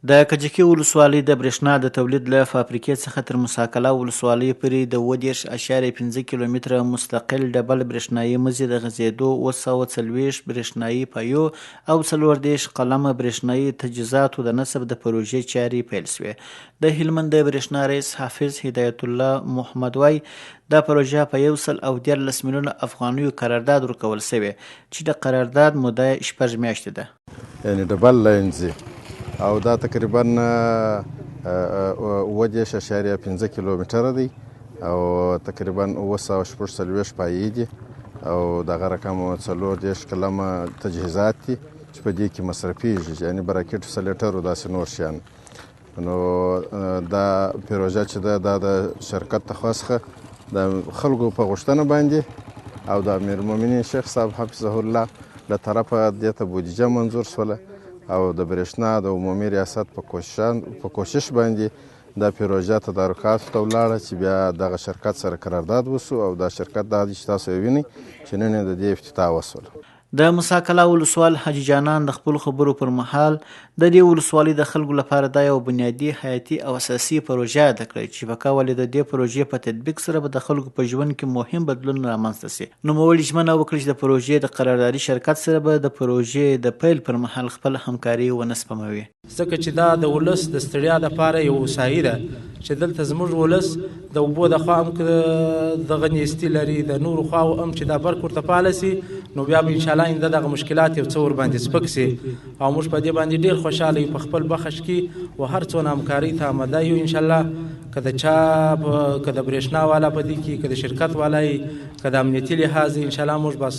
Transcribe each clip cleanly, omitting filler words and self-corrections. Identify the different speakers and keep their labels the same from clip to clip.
Speaker 1: د کجکي ولسوالۍ د برېښنا د تولید له فابریکې څخه تر موسی قلعه ولسوالۍ پورې د 30.5 کیلومتره مستقل ډبل برېښنایي مزي د غځېدو 240 برېښنایي پایو او 40 قلمه برېښنایي تجهیزاتو د نصب د پروژې چارې پیل شوې. د هلمند د برېښنا رئیس حافظ هدایت الله محمد وایي دا پروژه په 113 میلیونه افغانیو قرارداد ورکول شوی چې د قرارداد موده 6 میاشتې ده.
Speaker 2: یعنی ډبل لاین ځي او دا تقریبا 30.5 کیلومتره دی او تقریبا 240 پایې دي او دغه رقم 40 کلمه تجهیزات دي چې په دې کې مصرفیږي، یعنی براکټ سلیټر او داسې نور شیان. نو دا پروژه چې ده دا د شرکت تخصص د خلکو په غوښتنه باندې او د امیرالمؤمنین شیخ صاحب حفظه الله له طرفه دې ته بودیجه منظور شوله او د برېښنا د عمومي ریاست په کوشش باندې دا پروژه تدارکاتو ته ولاړه چې بیا دغه شرکت سره قرارداد وشو او دا شرکت دا دی چې تاسو یې وینئ چې نن یې د دې افتتاح وشوله.
Speaker 1: د موسی قلعه ولسوال حاجي جانان د خپل خبرو پر مهال د دې ولسوالۍ د خلکو لپاره دا یو بنیادي حیاتي او اساسي پروژه ده کړې چې په کول د دې پروژې په تطبیق سره به د خلکو په ژوند کې مهم بدلون رامنځته شي. نوموړي ژمنه وکړه چې د پروژې د قراردادي شرکت سره به د پروژې د پیل پر مهال خپل همکاري ونه سپموي.
Speaker 3: ځکه چې دا د ولس د ستړیا لپاره یو وسایل ده چې دلته زموږ ولس د اوبو د خوا هم دغه نیستي لري، د نورو خواو هم چې دا برق ورته فعاله سي نو بیا به انشاءالله آینده دغه مشکلات یو څه ورباندې سپک سي او موږ په دې باندې ډېر خوشحاله یو په خپل بخش کې و هر څونه همکارۍ ته آماده یو انشاءالله. که د چا که د برېښنا والا په دې کې، که د شرکت والا یې، که د امنیتي لحاظ انشاءالله موږ بس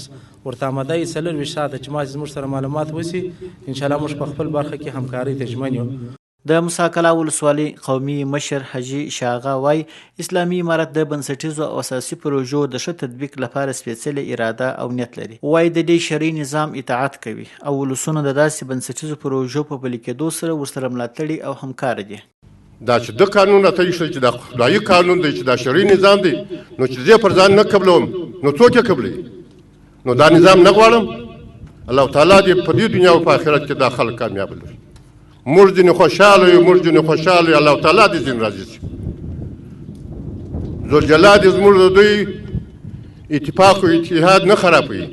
Speaker 3: ورته آماده یو 24 ساعته چې ما زموږ سره معلومات وسي انشاءالله موږ په خپل برخه کې همکارۍ ته ژمن یو.
Speaker 1: د موسی قلعه ولسوالۍ قومي مشر حاجي شاغا وایي اسلامي امارت د بنسټیزو او اساسي پروژو د ښه تطبیق لپاره سپېڅلې اراده او نیت لري. وایي د دې شرعي نظام اطاعت کوي او ولسونه د داسې بنسټیزو پروژو په پلي کېدو سره ورسره ملاتړي او همکار دي.
Speaker 4: دا چې د قانون راته ایښی چې دا خدایي قانون دی چې دا شرعي نظام دی نو چې زه پر ځان نه قبلوم نو څوک یې قبلوي؟ نو دا نظام نه غواړم. الله تعالی دې په دې دنیا او په آخرت کې دا خلک کامیاب کړي. موږ ځینې خوشحاله یو، موږ ځینې خوشحاله یو، الله تعالی دې ځینې راضي شي. ذوالجلال دې زموږ د دوی اتفاق او اتحاد نه خرابوي.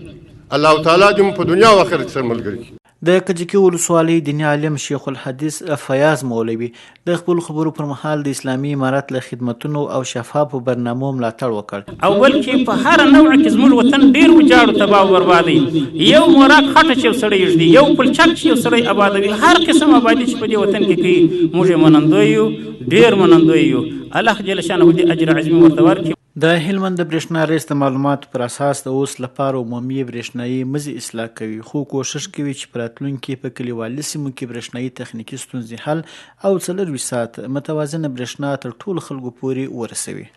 Speaker 4: الله تعالی دې مو په دنیا او آخرت سره ملګري کړي.
Speaker 1: د کجکي ولسوالۍ دیني عالم شیخ الحدیث فیاض مولوي د خپل خبرو پر مهال د اسلامي امارت له خدمتونو او شفافو برنامو ملاتړ وکړ.
Speaker 5: اول کې په هر نوع کې زموږ وطن ډېر وجاړو تباه او بربادي، یو موراک خټه چې یو سړی ږدي، یو پلچک چې یو سړی آبادوي، هر قسم آبادي چې په دې وطن کې کوي موږ یې منندوی یو، ډېر منندوی یو. الله جل شانه دې اجر عظیم ورته ورکړي.
Speaker 1: د هلمند د برېښنا رئیس د معلوماتو پر اساس د اوس لپاره عمومي برېښنایي مزي اصلاح کوي، خو کوشش کوي چې په راتلونکي په کلیوالي سیمو کې برېښنایي تخنیکي ستونزې حل او 24 ساعت متوازنه برېښنا تر ټولو خلکو پورې ورسوي.